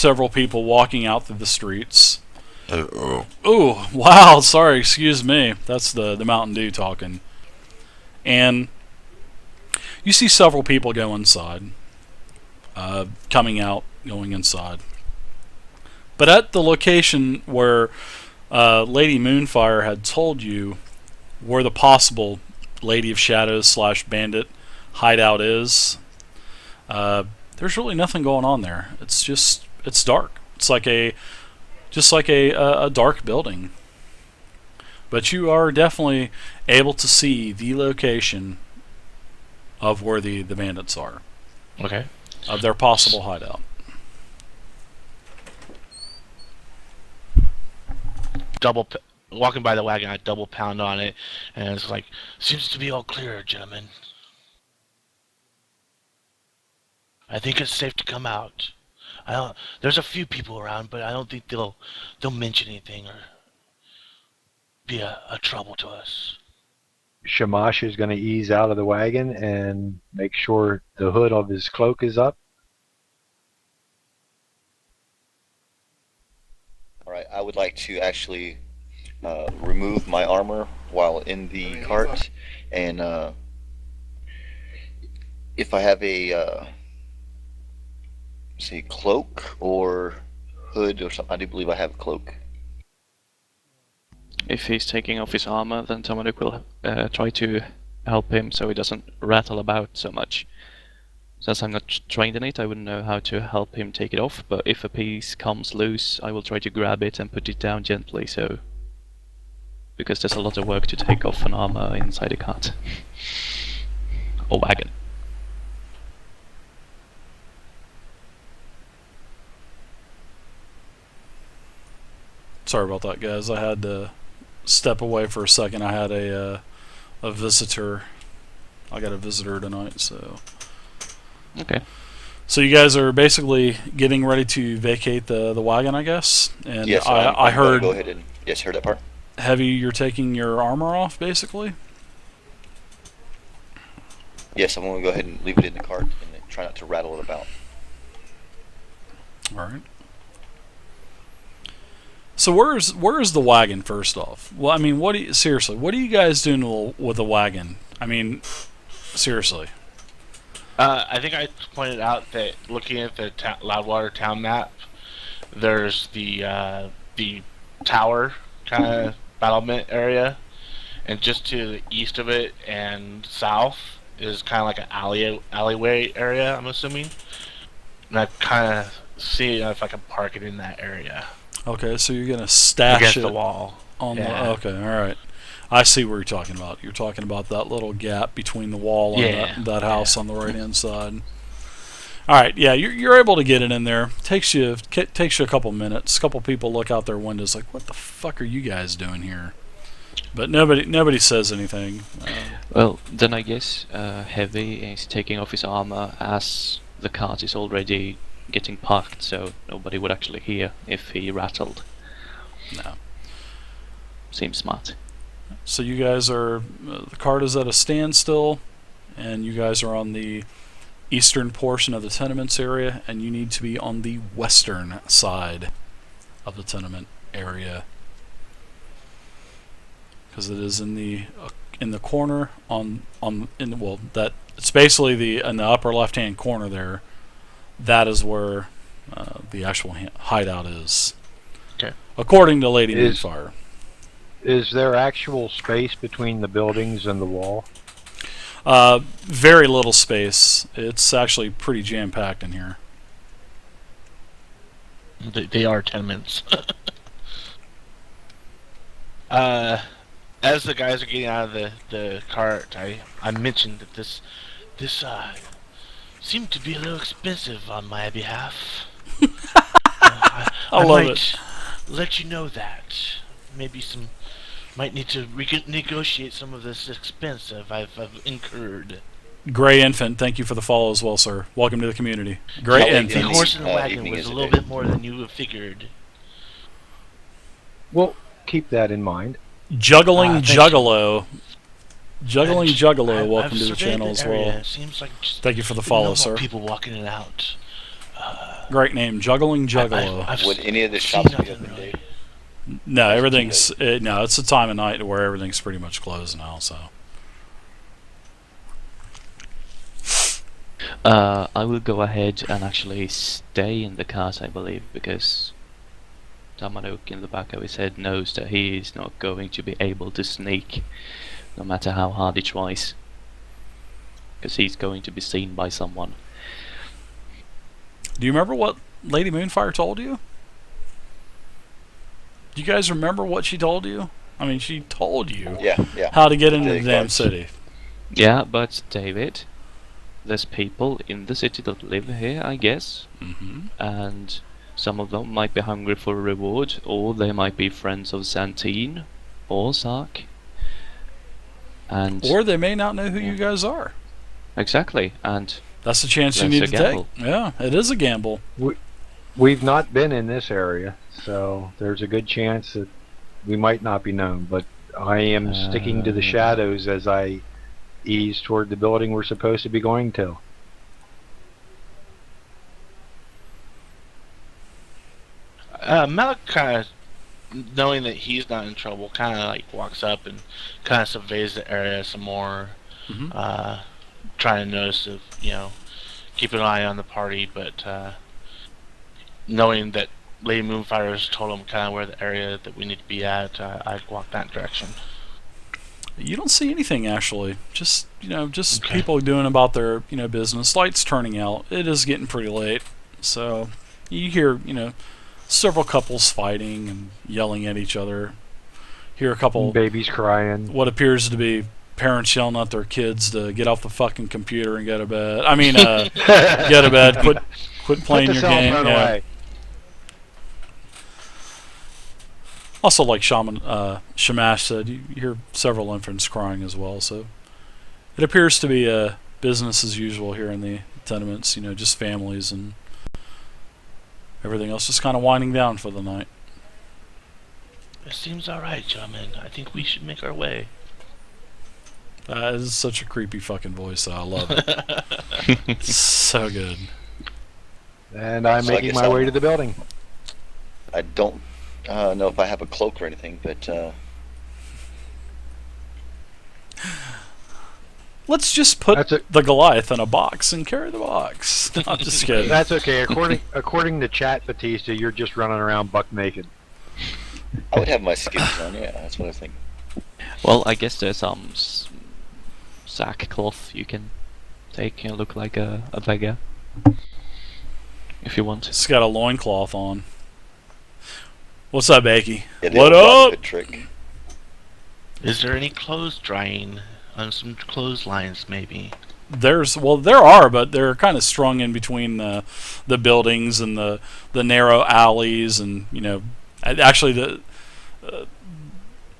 several people walking out through the streets. Oh. Ooh, wow, sorry, excuse me. That's the Mountain Dew talking. And you see several people go inside, coming out, going inside. But at the location where Lady Moonfire had told you where the possible Lady of Shadows / Bandit hideout is, there's really nothing going on there. It's dark. It's like just like a dark building. But you are definitely able to see the location of where the bandits are. Okay. Of their possible hideout. Walking by the wagon, I double pound on it, and it's like, seems to be all clear, gentlemen. I think it's safe to come out. There's a few people around, but I don't think they'll mention anything or be a trouble to us. Shamash is going to ease out of the wagon and make sure the hood of his cloak is up. Alright, I would like to actually remove my armor while in the cart, and if I have a say cloak or hood or something. I do believe I have a cloak. If he's taking off his armor, then Tomaduk will try to help him so he doesn't rattle about so much. Since I'm not trained in it, I wouldn't know how to help him take it off, but if a piece comes loose, I will try to grab it and put it down gently, so... because there's a lot of work to take off an armor inside a cart. Or wagon. Sorry about that, guys. I had to step away for a second. I had a visitor. I got a visitor tonight, so... Okay. So you guys are basically getting ready to vacate the wagon, I guess? And yes, I heard... Go ahead and... Yes, heard that part. Heavy, you're taking your armor off, basically? Yes, I'm going to go ahead and leave it in the cart and try not to rattle it about. Alright. So where's the wagon, first off? Well, I mean, seriously, what are you guys doing with the wagon? I mean, seriously. I think I pointed out that looking at the Loudwater town map, there's the tower kind of battlement area, and just to the east of it and south is kind of like an alleyway area, I'm assuming. And I kind of see if I can park it in that area. Okay, so you're gonna stash against it the wall. on Yeah. the. Okay, all right. I see what you're talking about. You're talking about that little gap between the wall and that house on the right hand side. All right, yeah, you're able to get it in there. Takes you a couple minutes. A couple people look out their windows like, "What the fuck are you guys doing here?" But nobody says anything. Well, then I guess Heavy is taking off his armor as the cart is already getting parked, so nobody would actually hear if he rattled. No. Seems smart. So you guys are... the cart is at a standstill, and you guys are on the eastern portion of the tenements area, and you need to be on the western side of the tenement area. Because it is in the corner it's basically in the upper left hand corner there. That is where the actual hideout is. Okay. According to Lady Moonfire. Is there actual space between the buildings and the wall? Very little space. It's actually pretty jam-packed in here. They are tenements. As the guys are getting out of the cart, I mentioned that this seemed to be a little expensive on my behalf. I love might it. let you know that. Maybe might need to negotiate some of this expense I've incurred. Gray Infant, thank you for the follow as well, sir. Welcome to the community. Gray Yeah, The Infant. horse and the wagon evening was is a a little day. bit more than you have figured. Well, keep that in mind. Juggling thank you. Juggalo. Juggling Juggalo, welcome I've to the surveyed channel as area. well. It seems like just Thank you for the follow, normal sir. people walking in and out. Great name, Juggling Juggalo. I've Would any of the seen shops be nothing open, really. Dave? No, That's everything's no. It's a time of night where everything's pretty much closed now. So I will go ahead and actually stay in the cars, I believe, because Tamaruk in the back of his head knows that he is not going to be able to sneak, no matter how hard he tries. Because he's going to be seen by someone. do you remember what Lady Moonfire told you? Do you guys remember what she told you? I mean, she told you Yeah. how to get into The the damn carts. city. Yeah, but David, there's people in the city that live here, I guess, Hmm. and some of them might be hungry for a reward, or they might be friends of Santine or Sark. And Or they may not know who Yeah. you guys are. exactly, and That's a chance you That's need a to gamble. take. Yeah, it is a gamble. We've not been in this area, so there's a good chance that we might not be known. But I am sticking to the shadows as I ease toward the building we're supposed to be going to. Malik kind of, knowing that he's not in trouble, kind of like walks up and kind of surveys the area some more, Mhm. trying to notice if, keep an eye on the party, but knowing that Lady Moonfire has told him kind of where the area that we need to be at, I walk that direction. You don't see anything actually. Just Okay. people doing about their business. Lights turning out. It is getting pretty late, so you hear several couples fighting and yelling at each other. Hear a couple Babies crying. what appears to be parents yelling at their kids to get off the fucking computer and go to bed. I mean, get to bed. Quit playing Put the your cell game. phone Yeah. away. Also, like Shamash said, you hear several infants crying as well. So it appears to be business as usual here in the tenements. Just families and everything else just kind of winding down for the night. It seems alright, gentlemen. I think we should make our way. That is such a creepy fucking voice. Though. I love it. So good. And I'm So I making guess my way I'll- to the building. I don't know if I have a cloak or anything, but Let's just put That's a- the Goliath in a box and carry the box. I'm just kidding. That's okay. According to Chat Batista, you're just running around buck naked. I would have my skins on. Yeah, that's what I was thinking. well, I guess there's some sackcloth you can take and look like a beggar, if you want. It's got a loincloth on. What's up, Bakey? Yeah, the What old Robin up? Hood trick. Is there any clothes drying on some clotheslines, maybe? There are, but they're kind of strung in between the buildings and the narrow alleys, and actually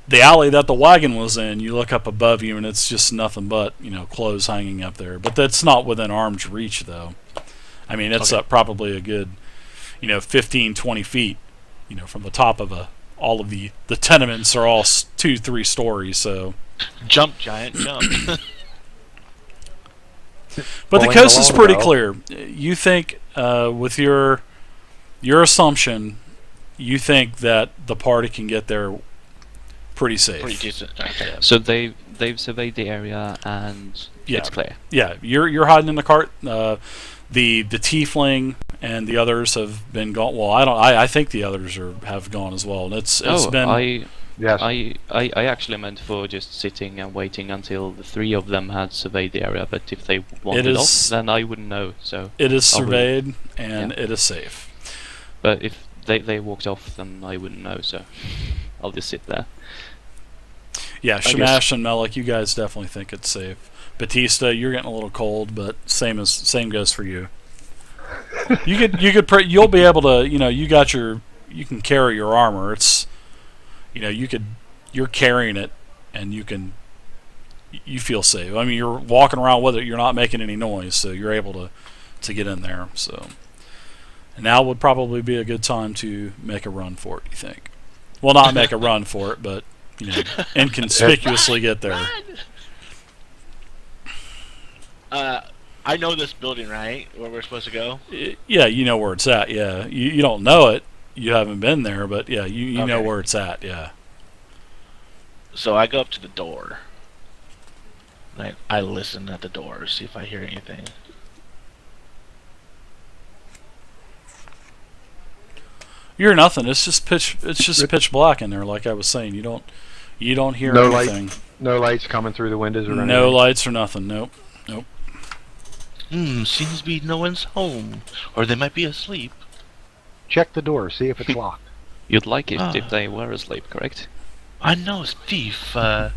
the alley that the wagon was in. You look up above you, and it's just nothing but clothes hanging up there. But that's not within arm's reach, though. I mean, it's Okay. up probably a good 15, 20 feet. From the top of all of the tenements are all 2-3 stories, so. Jump, giant, jump. But the Pulling coast is along, pretty though. clear. You think, with your assumption, you think that the party can get there pretty safe. Pretty decent. Okay. So they've surveyed the area and Yeah. it's clear. Yeah, you're hiding in the cart. The tiefling and the others have been gone. Well, I think the others have gone as well. And it's been. Yes. I actually meant for just sitting and waiting until the three of them had surveyed the area, but if they wanted is- off, then I wouldn't know. So, It is I'll surveyed and Yeah. it is safe. but if they walked off, then I wouldn't know. So, I'll just sit there. Yeah, guess- Shamash and Melik, you guys definitely think it's safe. Batista, you're getting a little cold, but same goes for you. You'll be able to, you can carry your armor. It's, you're carrying it, and you feel safe. I mean, you're walking around with it. You're not making any noise, so you're able to get in there. So, and now would probably be a good time to make a run for it. You think? Well, not make a run for it, but inconspicuously get there. I know this building, right? Where we're supposed to go. Yeah, you know where it's at. Yeah, you don't know it. You haven't been there, but yeah, you know Okay. where it's at. Yeah. So I go up to the door. I listen at the door, see if I hear anything. You're nothing. It's just pitch. It's just pitch black in there. Like I was saying, you don't hear No light. anything. No lights coming through the windows or anything. No lights or nothing. Nope. Seems to be no one's home. Or they might be asleep. Check the door. See if it's locked. You'd like it Ah. if they were asleep, correct? I know, it's thief. The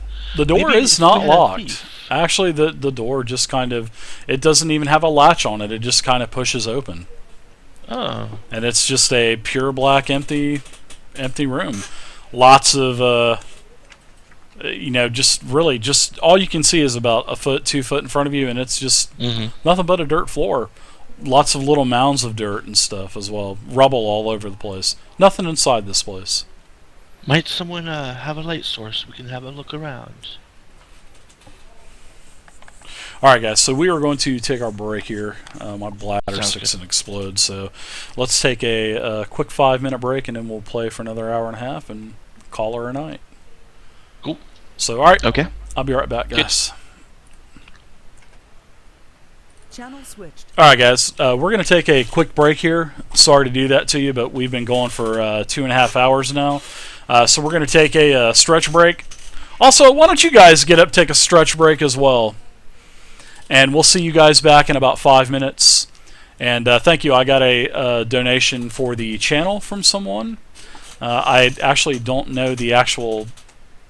door Maybe is if not we had a locked. thief. Actually, the door just kind of. It doesn't even have a latch on it. It just kind of pushes open, Oh. and it's just a pure black empty room. Lots of just all you can see is about a foot, 2 foot in front of you, and it's just Mm-hmm. nothing but a dirt floor. Lots of little mounds of dirt and stuff as well. Rubble all over the place. Nothing inside this place. Might someone have a light source? We can have a look around. Alright guys, so we are going to take our break here. My bladder Sounds sticks good. and explodes, so let's take a quick 5-minute break and then we'll play for another hour and a half and call her a night. Cool. So alright, Okay. I'll be right back Good. guys. Channel switched. Alright guys, we're going to take a quick break here. Sorry to do that to you, but we've been going for 2.5 hours now. So we're going to take a stretch break. Also, why don't you guys get up, take a stretch break as well. And we'll see you guys back in about 5 minutes. And thank you. I got a donation for the channel from someone. I actually don't know the actual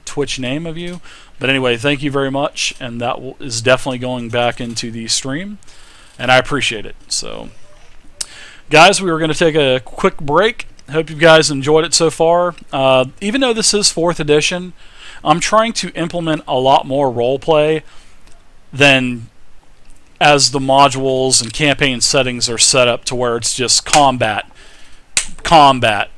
Twitch name of you. But anyway, thank you very much. And that is definitely going back into the stream. And I appreciate it. So, guys, we were going to take a quick break. Hope you guys enjoyed it so far. Even though this is 4th edition, I'm trying to implement a lot more roleplay than as the modules and campaign settings are set up to where it's just combat map.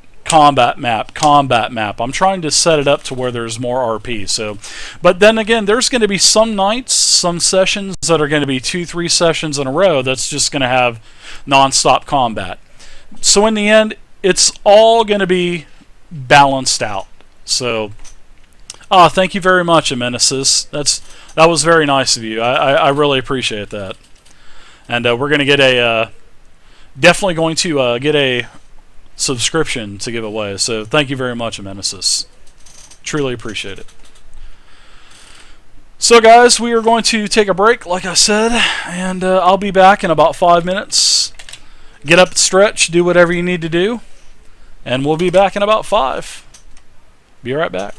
I'm trying to set it up to where there's more RP. So, but then again, there's going to be some nights, some sessions that are going to be 2-3 sessions in a row that's just going to have non-stop combat. So in the end, it's all going to be balanced out. So, thank you very much, Amenesis. That was very nice of you. I really appreciate that. And we're going to get definitely going to get a subscription to give away. So thank you very much, Amenesis. Truly appreciate it. So guys, we are going to take a break, like I said, and I'll be back in about 5 minutes. Get up, stretch, do whatever you need to do, and we'll be back in about 5. Be right back.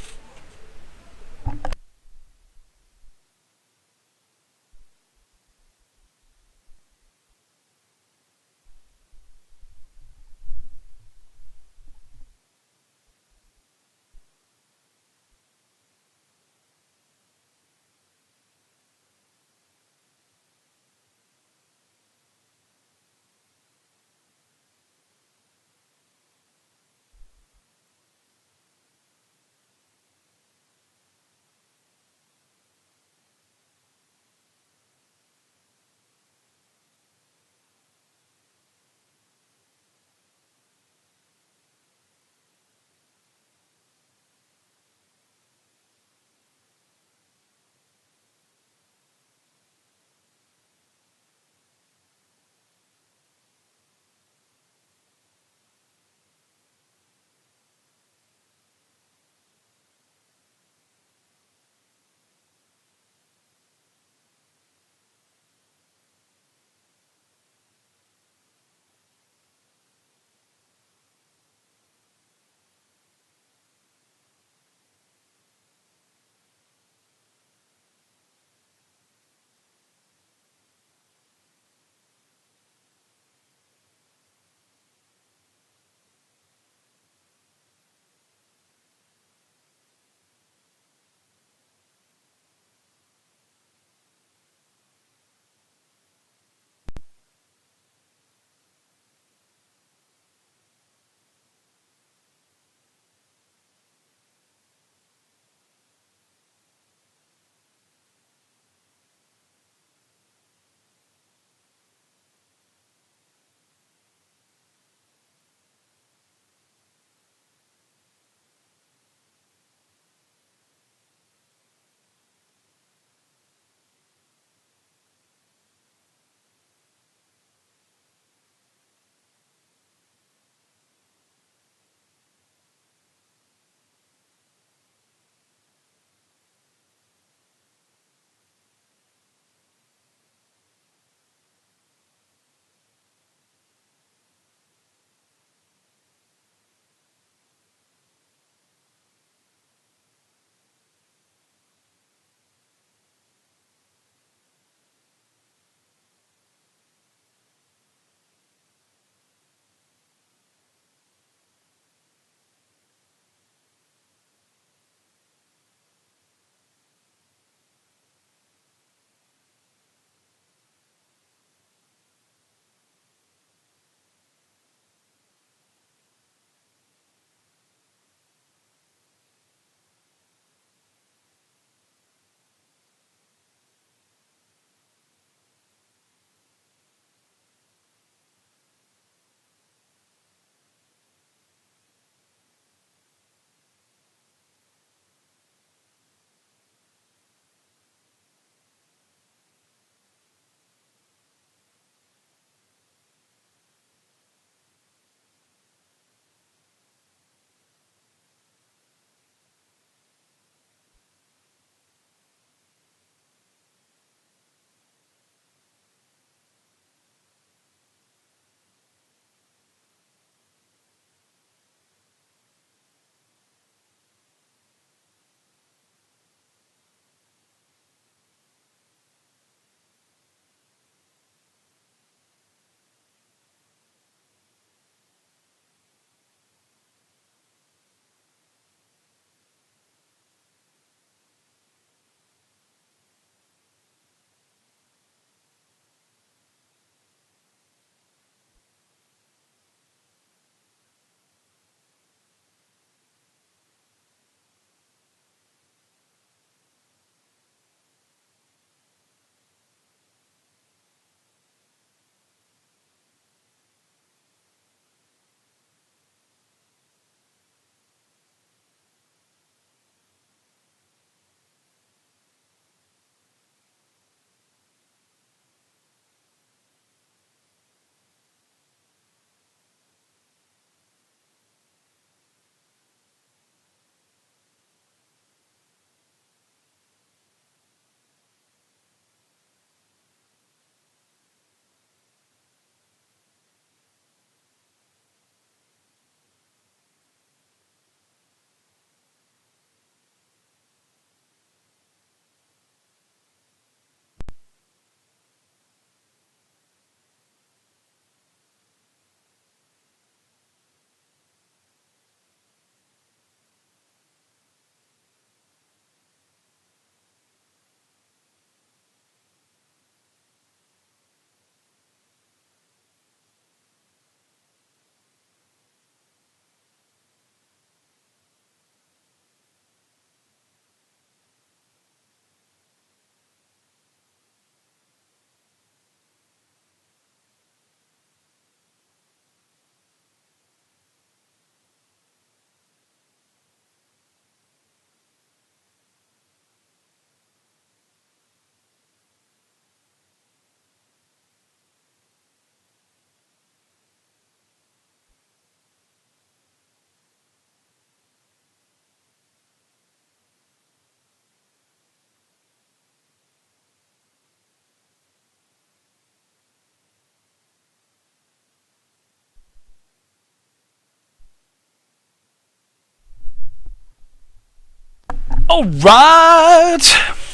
Alright!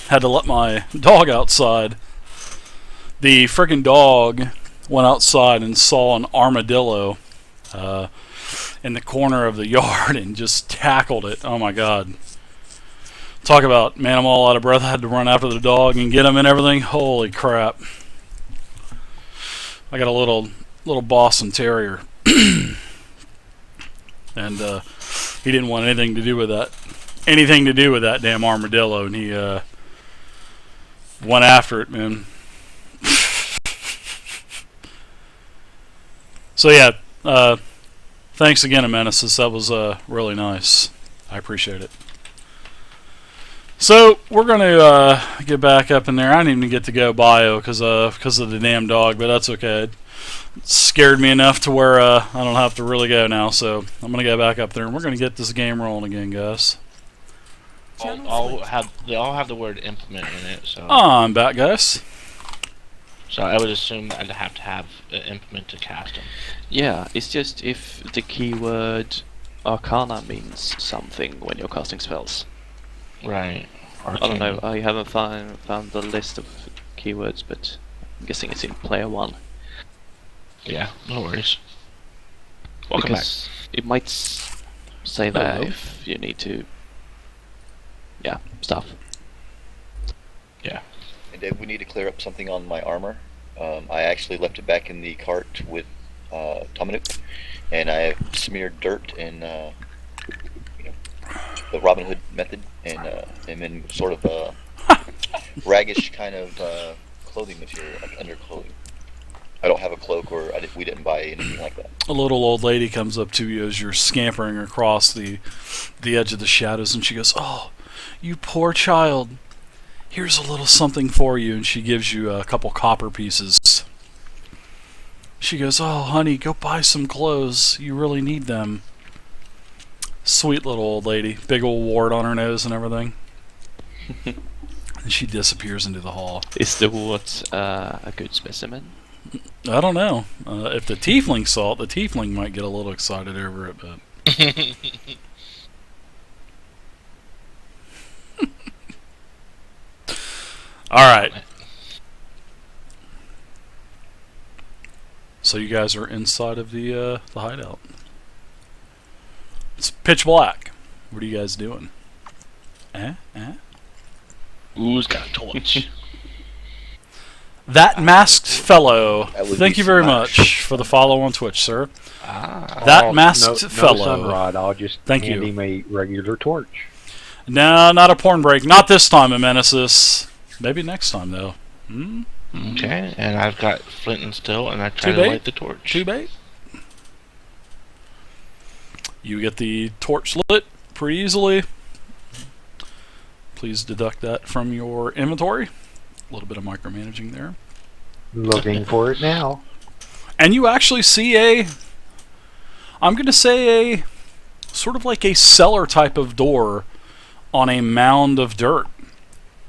Had to let my dog outside. The friggin' dog went outside and saw an armadillo in the corner of the yard and just tackled it. Oh my god. Talk about, man, I'm all out of breath. I had to run after the dog and get him and everything. Holy crap. I got a little Boston Terrier. And he didn't want anything to do with that. Anything to do with that damn armadillo, and he went after it, man. So yeah, thanks again, Amenesis. That was really nice. I appreciate it. So we're gonna get back up in there. I didn't even get to go bio because of the damn dog, but that's okay. It scared me enough to where I don't have to really go now. So I'm gonna go back up there, and we're gonna get this game rolling again, guys. Channel They all have the word implement in it, so I'm back, guys. so I would assume that I'd have to have an implement to cast them. Yeah, it's just if the keyword Arcana means something when you're casting spells. Right. I don't know, I haven't found the list of keywords, but I'm guessing it's in player 1. Yeah, no worries. Welcome Because it might say that Hello. if you need to... Yeah, stuff. And Dave, we need to clear up something on my armor. I actually left it back in the cart with Tomanuk, and I smeared dirt in the Robin Hood method, and am in sort of a raggish kind of clothing material, like underclothing. I don't have a cloak, or we didn't buy anything like that. A little old lady comes up to you as you're scampering across the edge of the shadows, and she goes, "Oh, you poor child. Here's a little something for you," and she gives you a couple copper pieces. She goes, "Oh, honey, go buy some clothes. You really need them." Sweet little old lady, big old wart on her nose and everything. And she disappears into the hall. Is the wart a good specimen? I don't know. If the tiefling saw it, the tiefling might get a little excited over it, but... Alright. So you guys are inside of the hideout. It's pitch black. What are you guys doing? Who's got a torch? That masked fellow. That would Thank be you very smash. much for the follow on Twitch, sir. Ah. That masked no fellow. Sunrod, I'll just Thank hand you. him a regular torch. No, not a porn break. Not this time, Amenesis. Maybe next time, though. Hmm? Okay, and I've got flint and steel, and I try Two to bait? light the torch. Two bait. You get the torch lit pretty easily. Please deduct that from your inventory. A little bit of micromanaging there. Looking for it now. And you actually see a, I'm going to say a, sort of like a cellar type of door on a mound of dirt.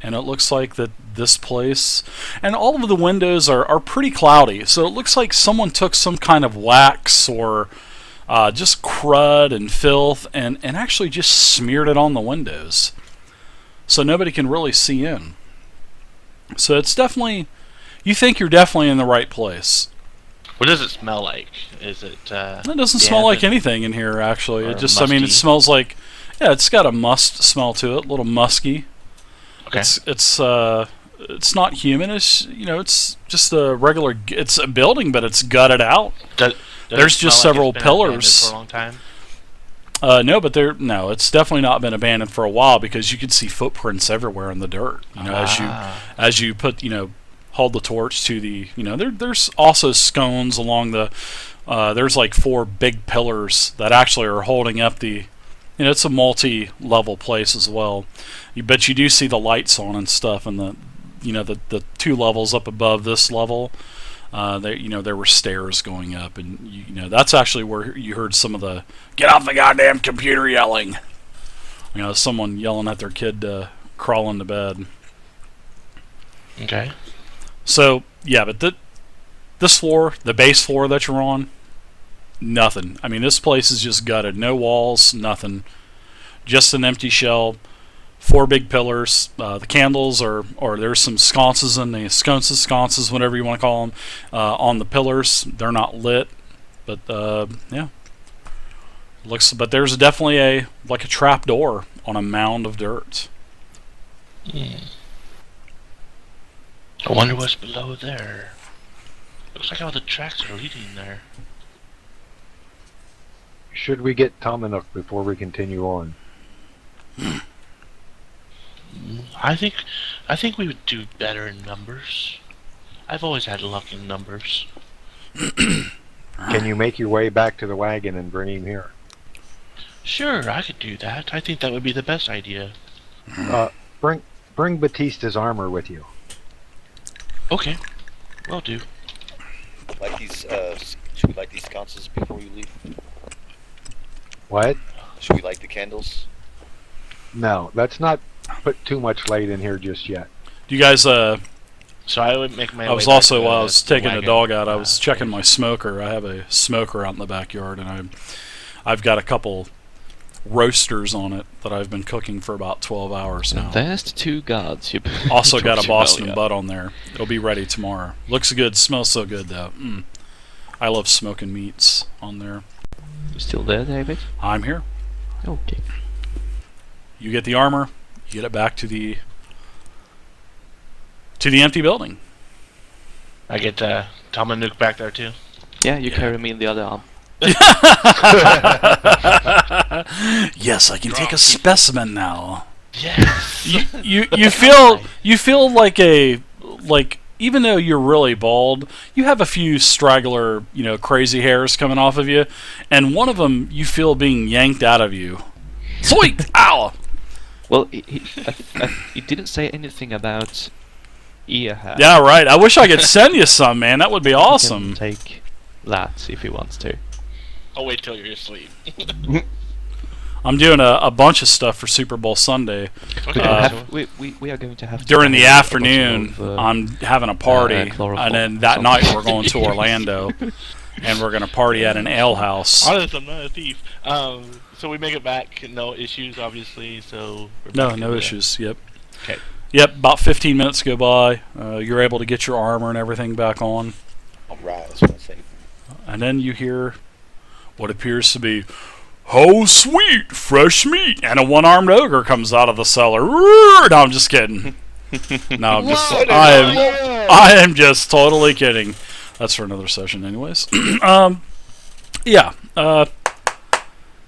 And it looks like that this place, and all of the windows are pretty cloudy. So it looks like someone took some kind of wax or just crud and filth and actually just smeared it on the windows. So nobody can really see in. So it's definitely, you think you're definitely in the right place. What does it smell like? Is it? It doesn't smell like anything in here, actually. Or It just, I mean, it musky? smells like, yeah, it's got a must smell to it, a little musky. Okay. It's not human. It's, you know, it's just a regular. It's a building, but it's gutted out. Does There's it just smell several like it's been abandoned pillars. for a long time? No, but no, it's definitely not been abandoned for a while because you can see footprints everywhere in the dirt. You know, as you put, you know, hold the torch to the, you know, there's also scones along the. There's like 4 big pillars that actually are holding up the. You know, it's a multi-level place as well. But you do see the lights on and stuff, and the 2 levels up above this level. There were stairs going up, and you know that's actually where you heard some of the "get off the goddamn computer" yelling. You know, someone yelling at their kid to crawl into bed. Okay. So yeah, but this floor, the base floor that you're on, nothing. I mean, this place is just gutted. No walls, nothing. Just an empty shell 4 big pillars. The candles or there's some sconces in the sconces, whatever you want to call them, on the pillars. They're not lit, but yeah, but there's definitely a trap door on a mound of dirt. I wonder what's below there. Looks like all the tracks are leading there. Should we get Tomanuk before we continue on? I think we would do better in numbers. I've always had luck in numbers. Can you make your way back to the wagon and bring him here? Sure, I could do that. I think that would be the best idea. Bring Batista's armor with you. Okay, will do. Like these, should we light these sconces before we leave? What? Should we light the candles? No, let's not put too much light in here just yet. Do you guys? So I would make my. I was way back also to while I was the taking the wagon. dog out, I was checking my smoker. I have a smoker out in the backyard, and I've got a couple roasters on it that I've been cooking for about 12 hours now. And there's the 2 guards. You Also got a talked about Boston earlier. butt on there. It'll be ready tomorrow. Looks good. Smells so good though. I love smoking meats on there. You still there, David? I'm here. Okay. You get the armor. You get it back to the empty building. I get Tom and Nuke back there too. Yeah, you carry me in the other arm. Yes, I can take a specimen now. Yes. You feel like even though you're really bald, you have a few straggler, crazy hairs coming off of you, and one of them you feel being yanked out of you. Sweet! Ow! Well, he didn't say anything about ear hair. Yeah, right. I wish I could send you some, man. That would be He awesome. can take that if he wants to. I'll wait till you're asleep. I'm doing a bunch of stuff for Super Bowl Sunday. We, Uh, we are going to have to During the buy a bunch afternoon, of, I'm having a party, chloroform and then or that night something. we're going to Orlando, and we're going to party at an ale house. Honest, I'm not a thief. So we make it back. No issues, obviously. So we're No, back no in the- issues. Yep. Okay. Yep. About 15 minutes go by. You're able to get your armor and everything back on, Alright, that's what I say. and then you hear what appears to be, "Oh, sweet, fresh meat!" and a one-armed ogre comes out of the cellar. Roar! No, I'm just kidding. No, I'm just. I am just totally kidding. That's for another session, anyways. Yeah.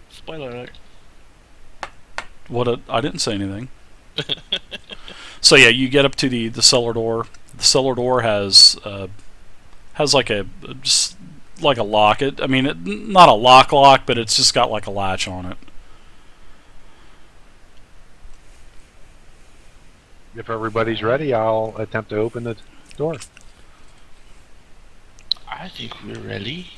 Spoiler alert. I didn't say anything. So yeah, you get up to the cellar door. The cellar door has like just like a lock. Not a lock, but it's just got like a latch on it. If everybody's ready, I'll attempt to open the door. I think we're ready.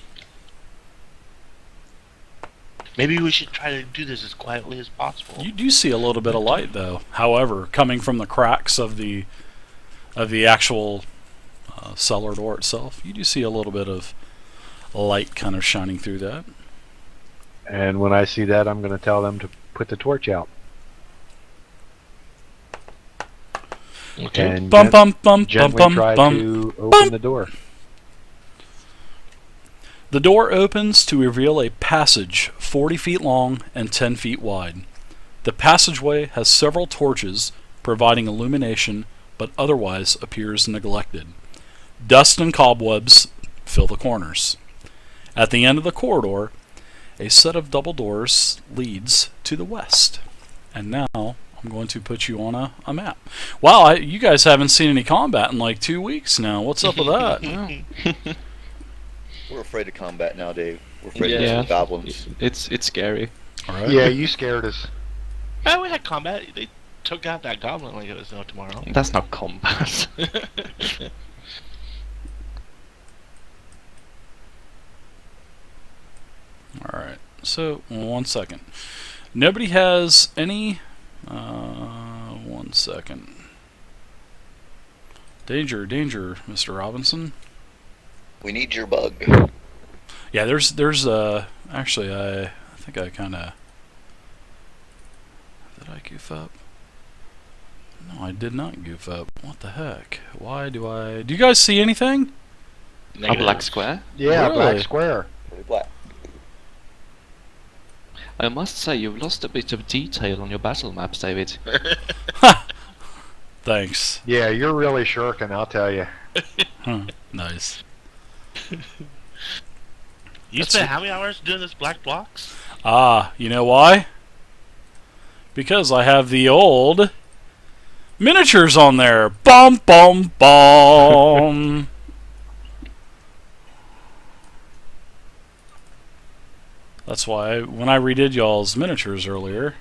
Maybe we should try to do this as quietly as possible. You do see a little bit of light though. However, coming from the cracks of the actual cellar door itself, you do see a little bit of light kind of shining through that. And when I see that, I'm going to tell them to put the torch out. Okay. And Bum bum bum bum gently bum try bum. to open the door. The door opens to reveal a passage 40 feet long and 10 feet wide. The passageway has several torches providing illumination, but otherwise appears neglected. Dust and cobwebs fill the corners. At the end of the corridor, a set of double doors leads to the west. And now I'm going to put you on a map. Wow, you guys haven't seen any combat in like 2 weeks now. What's up with that? We're afraid of combat now, Dave. We're afraid Yeah. of goblins. It's scary. All right. Yeah, you scared us. Oh, we had combat. They took out that goblin like it was no tomorrow. That's not combat. All right. So 1 second. Nobody has any. 1 second. Danger, Mr. Robinson. We need your bug. Yeah, there's actually I think I kind of did I goof up? No, I did not goof up. What the heck? Why do I... Do you guys see anything? A Negative. black square. Yeah, Really? black square. Pretty black. I must say, you've lost a bit of detail on your battle maps, David. Thanks. Yeah, you're really shirking, I'll tell you. Nice. You spent how many hours doing this black blocks? Ah, you know why? Because I have the old miniatures on there. Bum bum bum. That's why when I redid y'all's miniatures earlier,